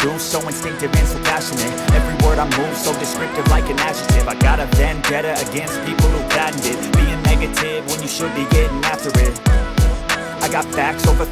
do, so instinctive and so passionate. Every word I move, so descriptive like an adjective. I got a vendetta against people who patented being negative when you should be getting after it. I got facts over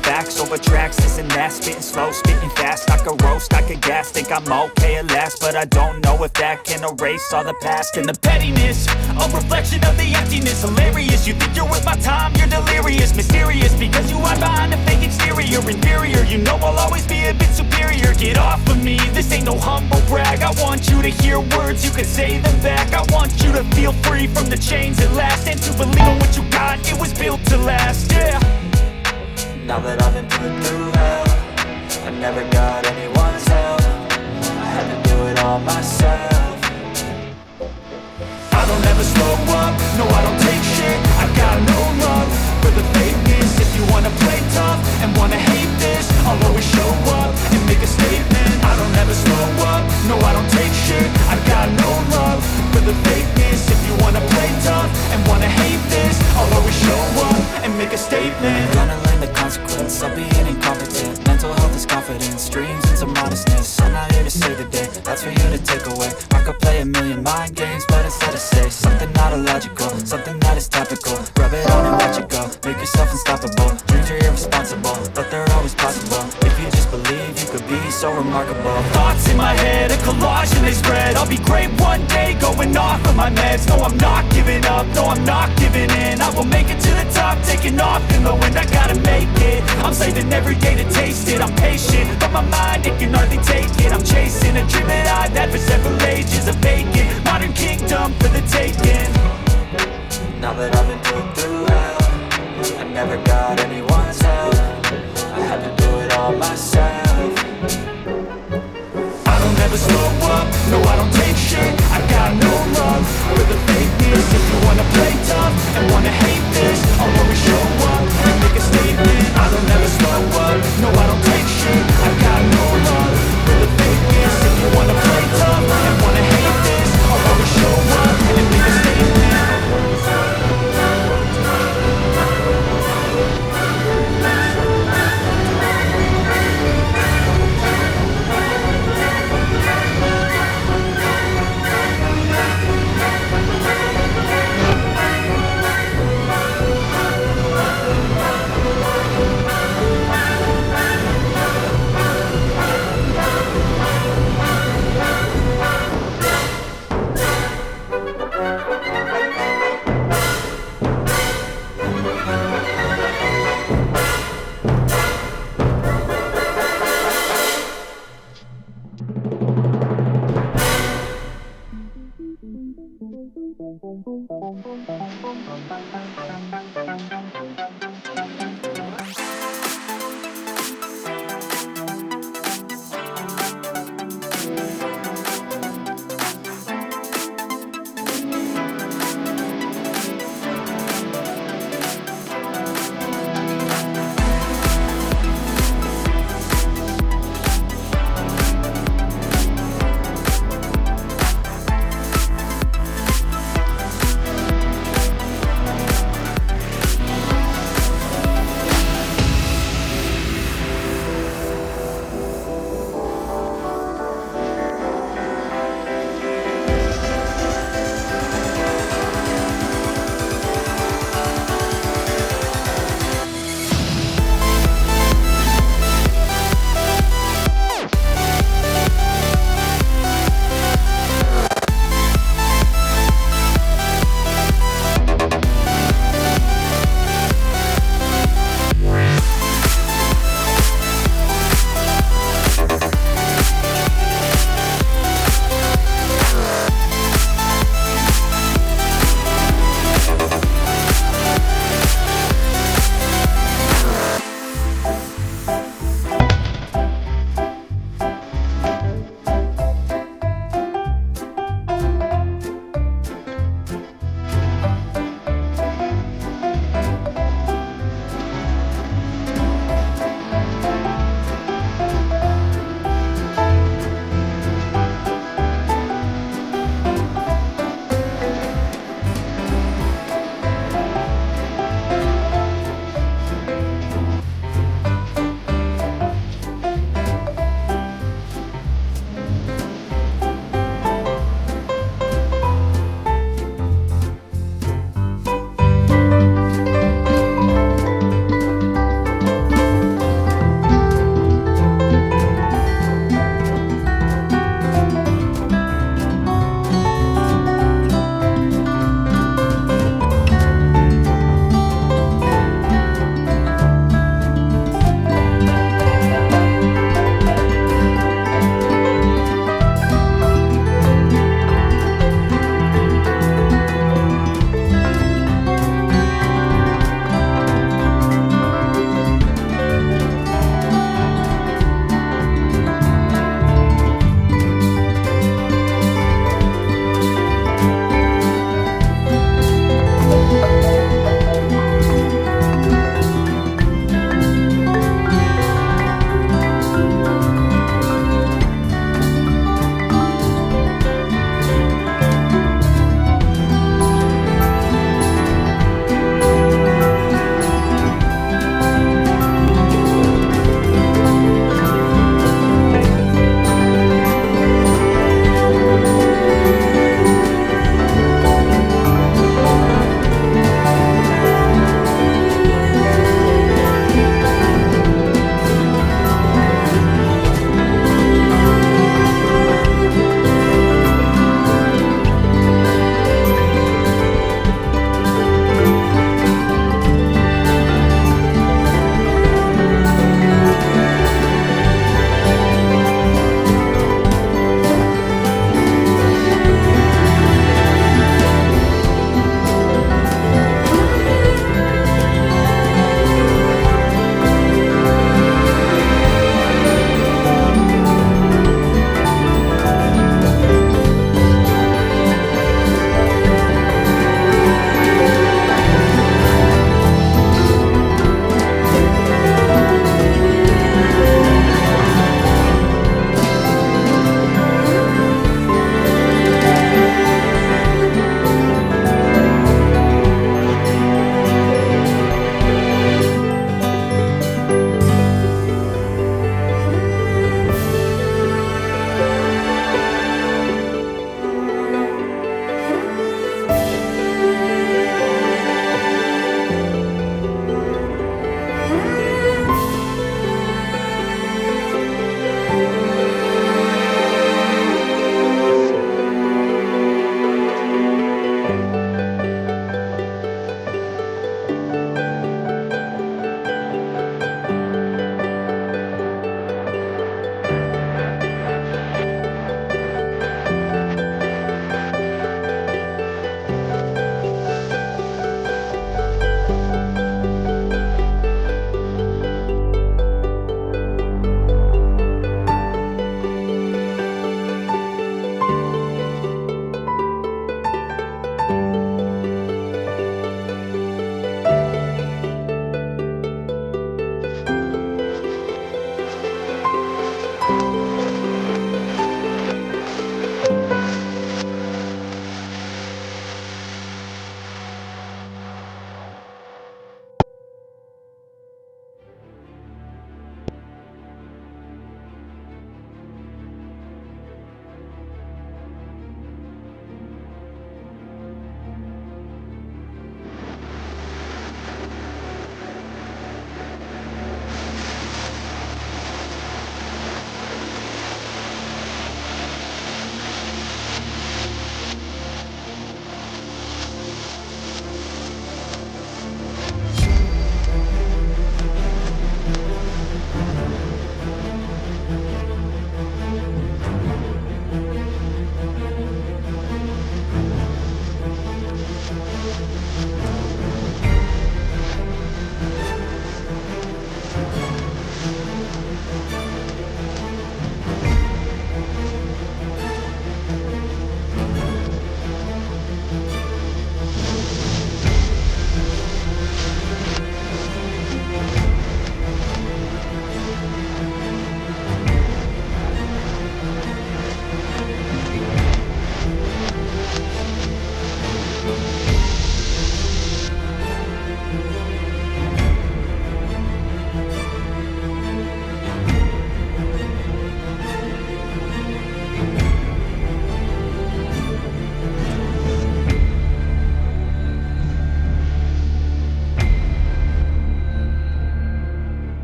tracks, this and that. Spitting slow, spitting fast, I could roast, I could gas. Think I'm okay at last, but I don't know if that can erase all the past. And the pettiness, a reflection of the emptiness. Hilarious, you think you're worth my time, you're delirious. Mysterious, because you hide behind a fake exterior. Inferior, you know I'll always be a bit superior. Get off of me, this ain't no humble brag. I want you to hear words, you can say them back. I want you to feel free from the chains at last, and to believe in what you got, it was built to last, yeah. Now that I've been put through hell, I never got anyone's help. I had to do it all myself. I don't ever slow up, no I don't take shit. I got no love for the fakeness. If you wanna play tough and wanna hate this, I'll always show up and make a statement. I don't ever slow up, no I don't take shit. I got no love for the fakeness. If you wanna play tough and wanna hate this, I'll always show up and make a statement. Gonna learn the consequence of being incompetent. Mental health is confidence, dreams and some modestness. I'm not here to save the day, that's for you to take away. I could play a million mind games, but instead I say something not illogical, something that is topical. Rub it on and watch it go, make yourself unstoppable. Dreams are irresponsible, but they're always possible. If you just believe, you could be so remarkable. Thoughts in my head, a collage and they spread. I'll be great one day, going off of my meds. No, I'm not giving up, no, I'm not giving in. I will make it to the top, taking off in the wind. I gotta make it, I'm saving every day to taste it. I'm patient, but my mind, it can hardly take it. I'm chasing a dream that I've had for several ages. A vacant, modern kingdom for the taking. Now that I've been put through hell, I never got anyone's help. I had to do it all myself. I don't ever slow up, no I don't take shit. I got no love for the fakeness. If you wanna play tough and wanna hate this, I'll always show up and make a statement. I don't ever slow up, no I don't take shit. I got no love for the fakeness. If you wanna play tough and wanna hate this, I'll always show up and make a statement. Thank you.